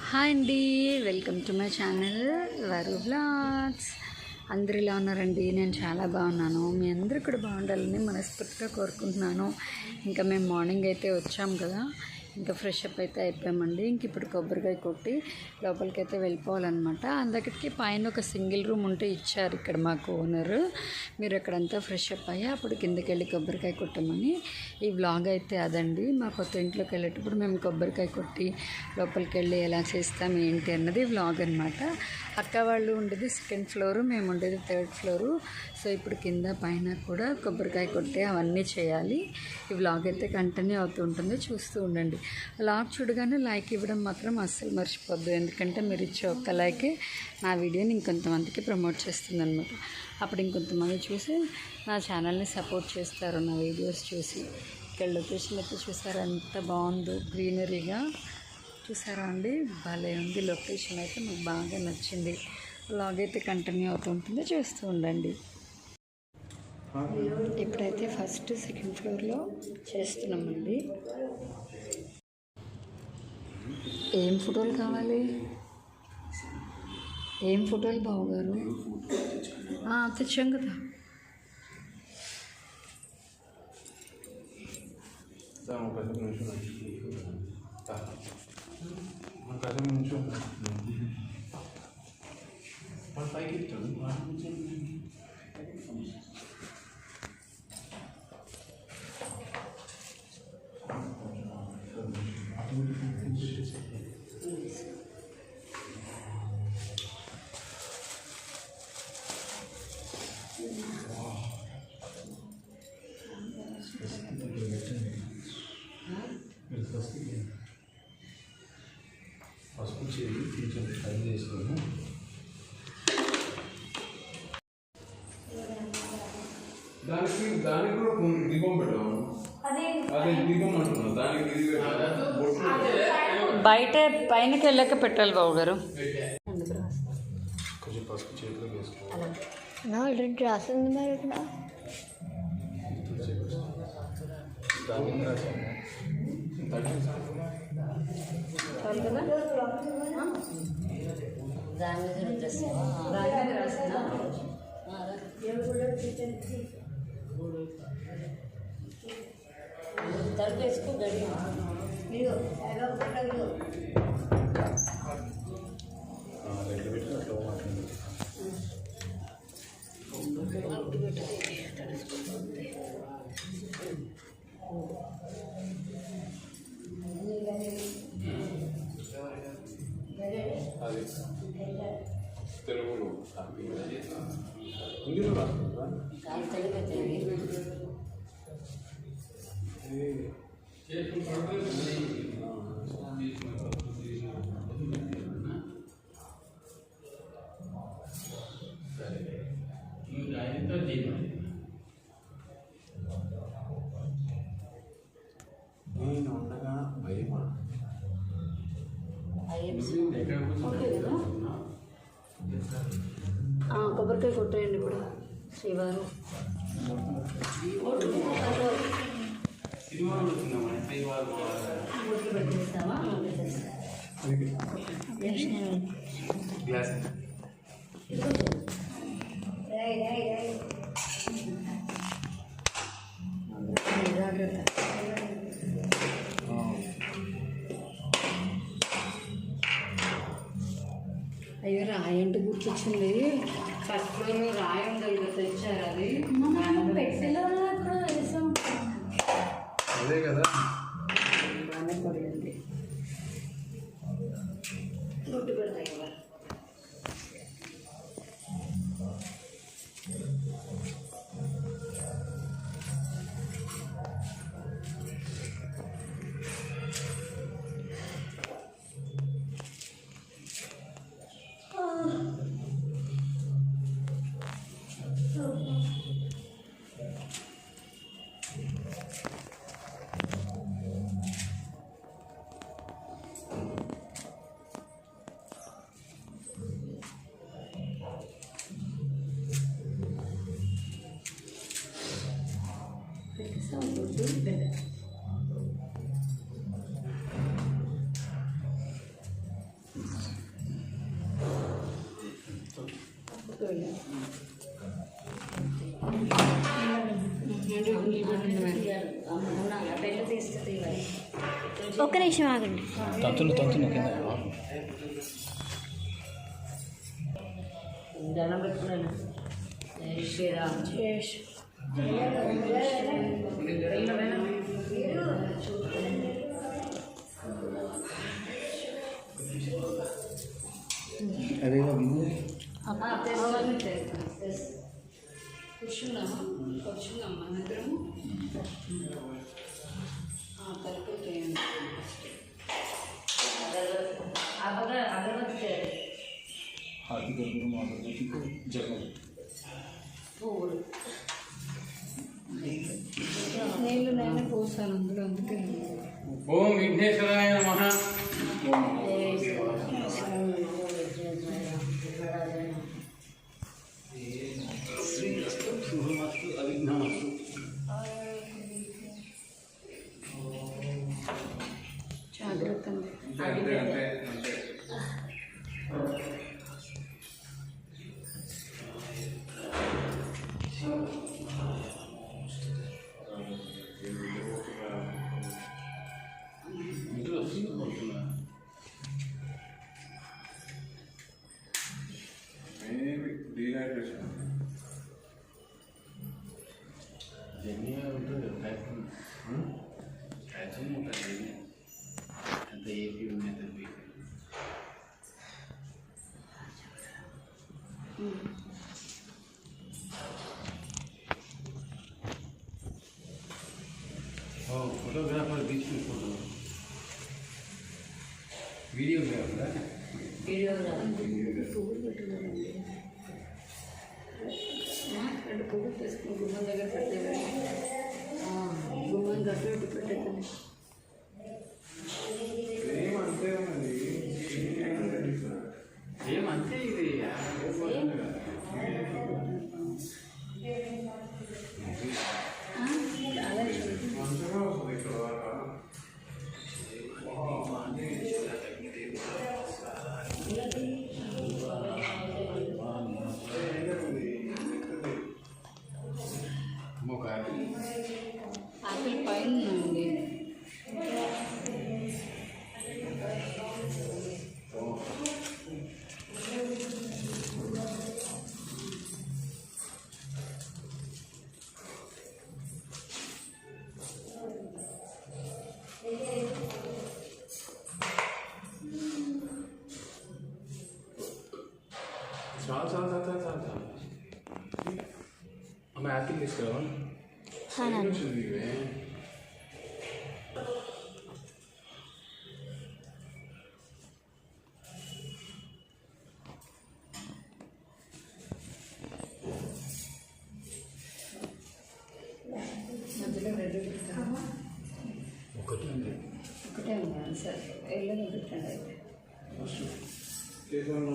Hi అండి, welcome to my channel వరు vlogs. అందరు ఇలా ఉన్నారండి? నేను చాలా బాగున్నాను. మీ అందరూ కూడా బాగుండాలని మనస్ఫూర్తిగా కోరుకుంటున్నాను. ఇంకా మేము మార్నింగ్ అయితే వచ్చాము కదా, ఇంకా ఫ్రెష్ అప్ అయితే అయిపోయామండి. ఇంక ఇప్పుడు కొబ్బరికాయ కొట్టి లోపలికి అయితే వెళ్ళిపోవాలన్నమాట. అందుకకి పైన ఒక సింగిల్ రూమ్ ఉంటే ఇచ్చారు ఇక్కడ మాకు ఓనరు. మీరు అక్కడంతా ఫ్రెష్ అప్ అయ్యి అప్పుడు కిందకి వెళ్ళి కొబ్బరికాయ కొట్టమని. ఈ వ్లాగ్ అయితే అదండి. మా కొత్త ఇంట్లోకి వెళ్ళేటప్పుడు మేము కొబ్బరికాయ కొట్టి లోపలికి వెళ్ళి ఎలా చేస్తాం ఏంటి అన్నది వ్లాగ్ అనమాట. అక్క వాళ్ళు ఉండేది సెకండ్ ఫ్లోరు, మేము ఉండేది థర్డ్ ఫ్లోరు. సో ఇప్పుడు కింద పైన కూడా కొబ్బరికాయ కొట్టి అవన్నీ చేయాలి. ఈ వ్లాగ్ అయితే కంటిన్యూ అవుతూ ఉంటుంది, చూస్తూ ఉండండి. వ్లాగ్ చూడగానే లైక్ ఇవ్వడం మాత్రం అస్సలు మర్చిపోద్దు, ఎందుకంటే మీరు ఇచ్చే ఒక్క లైకే నా వీడియోని ఇంకొంతమందికి ప్రమోట్ చేస్తుంది అనమాట. అప్పుడు ఇంకొంతమంది చూసి నా ఛానల్ని సపోర్ట్ చేస్తారు నా వీడియోస్ చూసి. ఇక్కడ లొకేషన్ అయితే చూసారా ఎంత బాగుందో, గ్రీనరీగా చూసారా అండి, భలే ఉంది లొకేషన్. అయితే మాకు బాగా నచ్చింది. వ్లాగ్ అయితే కంటిన్యూ అవుతూ ఉంటుంది, చూస్తూ ఉండండి. ఇప్పుడైతే ఫస్ట్ సెకండ్ ఫ్లోర్లో చేస్తున్నామండి. ఏం ఫోటోలు కావాలి? ఏం ఫోటోలు బావగారు? తెచ్చాం కదా. పసుపు చేసి కొంచెం ఫ్రై చేసుకొని దానికి కూడా దీపం పెట్టాము. అదే దీపం అంటున్నాను, దానికి బయట పైనకి వెళ్ళాక పెట్టాలి బావగారు. కొంచెం పసుపు చేతిలో వేసుకోవాలి. ఆల్రెడీ రాసింది మరి ఇక్కడ దాని రాసాము తడిపేసుకో గడి. అది తెలుగులో హిందీలో రాసుకుంటా. నేను ఉండగా భయమా కొబ్బరికాయ కొట్టేయండి ఇప్పుడు శ్రీవారు. పెట్టేస్తావా? గ్లాస్ జాగ్రత్త. అయ్యో రాయి అంటే గుర్తొచ్చింది. ఫస్ట్ ఫ్లోర్లో రాయి ఉండాలి కదా, తెచ్చారు అది. అదే కదా బాగానే పడింది. గుడ్డు పెడతాయి కదా. ఒక్క నిమిషం ఆగండి. తంతులు కింద దండం పెట్టుకున్నాను. జై శ్రీరామ్. అదే కూర్చున్నామా నిద్రము తలుపులు అగరబత్తి పువ్వులు నీళ్ళు నైనా పోసాను అందులో, అందుకే ఓం విఘ్నేశ్వరాయ నమః. జాగ్రత్త. అంతే అంతే అంతే. Maybe dehydration. జర్నీ ఉంటుంది ఫ్యాక్టరీ ఉంటుంది అంత ఏపీ ఉంది అంత బీపీ. ఫోటోగ్రాఫర్ తీసి ఫోటో వీడియోగ్రాఫరా పువ్వులు పెట్టుకోండి. రెండు పువ్వులు తీసుకుని గుమ్మం దగ్గర పెట్టేవాడి, గుమ్మం గట్టు పెట్టి పెట్టేదాన్ని. ఏమంతే ఉన్నది. ఏమంతే ఇది చాలా ఇష్టం. మంచిగా వస్తుంది ఇక్కడ దాకా. ఆపిల్ పైన ఉంది. చాలా అమ్మ యాపిల్ తీసుకురావా. ఇవే మధ్యలో రెడ్ పెడతాను. ఒకటి ఉంది. ఒకటే ఉన్నాను సార్, ఎల్లో పెట్టండి అయితే. చేసాను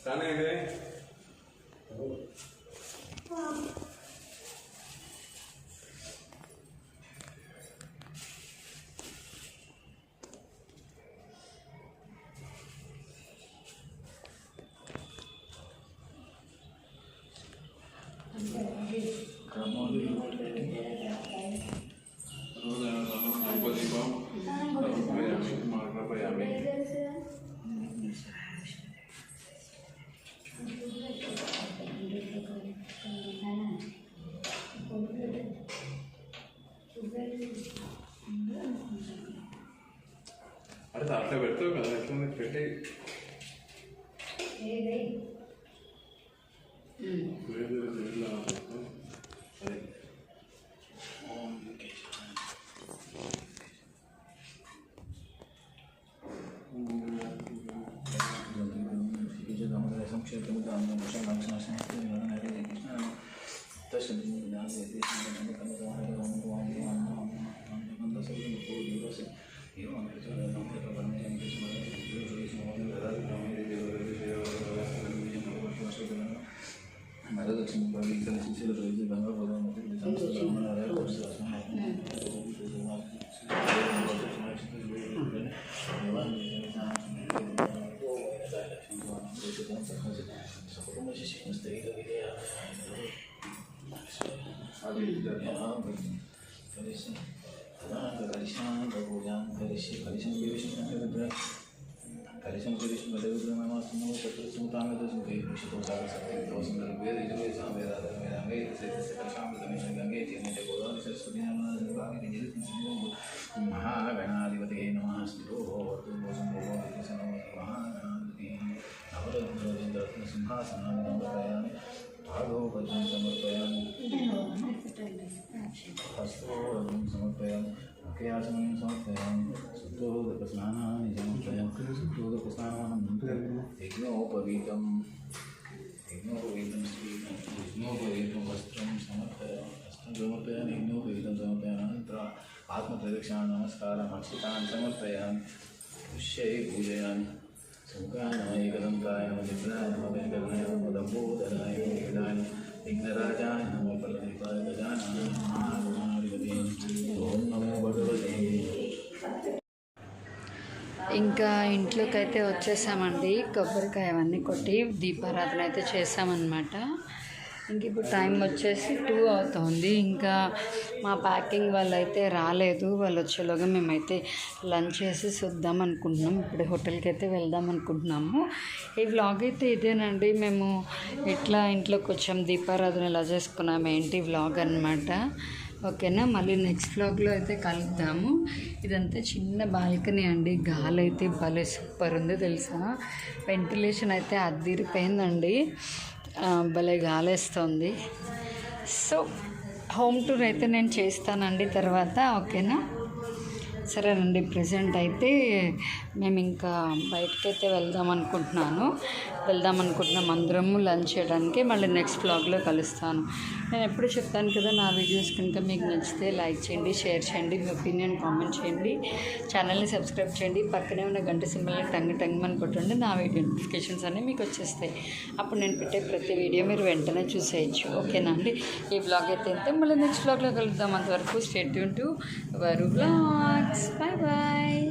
కానీ ఇదే అరే అట్లా పెడతావు కదా, ఎట్లా పెట్టే కలిసం కలిసి మధ్యమాసము చతుర్సం తామదశం కై పుష్పోసాగ సత్యం దోసం వేద ఇరవై సామవేద వేదంగై కలశామృతమిషం గంగే తీర్ణిత గోదావరి సరస్వతి నమః మహాగణాధిపతే నమః స్థిరో భవతు మహాగణాధిపతి నవరత్న సింహాసనాన్ని సమర్పయామి భాగవతం సమర్పయామి హస్తోదకం సమర్పయామి ముఖ్యాసనం సమర్పయామి శుద్ధోదకస్నానాన్ని సమర్పయామి శుద్ధోదకస్నానానంతరం యజ్ఞోపవీతం యజ్ఞోపవీతం వస్త్రం సమర్పయామి వస్త్రం సమర్పయామి యజ్ఞోపవీతం సమర్పయామి అనంతరం ఆత్మప్రదక్షిణ నమస్కారం అక్షితాన్ని సమర్పయామి పుష్యై పూజయామి శంకానాయకదంతాయ నమ చిత్రాయ నమ వెంకటనాయ నమ దంబోదరాయ నమ విఘ్నాయ విఘ్నరాజాయ నమ ఫలదీపాయ గజానన మహాగణాధిపతే ఓం నమో భగవతే. ఇంకా ఇంట్లోకి అయితే వచ్చేసామండి. కొబ్బరికాయ అవన్నీ కొట్టి దీపారాధన అయితే చేసామన్నమాట. ఇంక ఇప్పుడు టైం వచ్చేసి 2 అవుతుంది. ఇంకా మా ప్యాకింగ్ వాళ్ళు అయితే రాలేదు. వాళ్ళు వచ్చేలోగా మేమైతే లంచ్ చేసి చూద్దాం అనుకుంటున్నాం. ఇప్పుడు హోటల్కి అయితే వెళ్దాం అనుకుంటున్నాము. ఈ వ్లాగ్ అయితే ఇదేనండి. మేము ఎట్లా ఇంట్లోకి వచ్చాం, దీపారాధన ఎలా చేసుకున్నాం ఏంటి వ్లాగ్ అన్నమాట. ఓకేనా, మళ్ళీ నెక్స్ట్ వ్లాగ్లో అయితే కలుద్దాము. ఇదంతా చిన్న బాల్కనీ అండి. గాలి అయితే భలే సూపర్ ఉంది తెలుసా. వెంటిలేషన్ అయితే అద్దిరిపోయిందండి. భలే గాలేస్తుంది. సో హోమ్ టూర్ అయితే నేను చేస్తానండి తర్వాత. ఓకేనా, సరేనండి. ప్రజెంట్ అయితే మేము ఇంకా బయటకైతే వెళ్దాం అనుకుంటున్నాం అందరము లంచ్ చేయడానికి. మళ్ళీ నెక్స్ట్ వ్లాగ్లో కలుస్తాను. నేను ఎప్పుడు చెప్తాను కదా, నా వీడియోస్ కనుక మీకు నచ్చితే లైక్ చేయండి, షేర్ చేయండి, మీ ఒపీనియన్ కామెంట్ చేయండి, ఛానల్ని సబ్స్క్రైబ్ చేయండి, పక్కనే ఉన్న గంట సింబల్ని టంగ్ అని కొట్టండి. నా వీడియో నోటిఫికేషన్స్ అన్నీ మీకు వచ్చేస్తాయి. అప్పుడు నేను పెట్టే ప్రతి వీడియో మీరు వెంటనే చూసేయచ్చు. ఓకేనా అండి. ఈ వ్లాగ్ అయితే అంతే. మళ్ళీ నెక్స్ట్ వ్లాగ్లో కలుద్దాం. అంతవరకు stay tuned to our vlogs. Bye bye.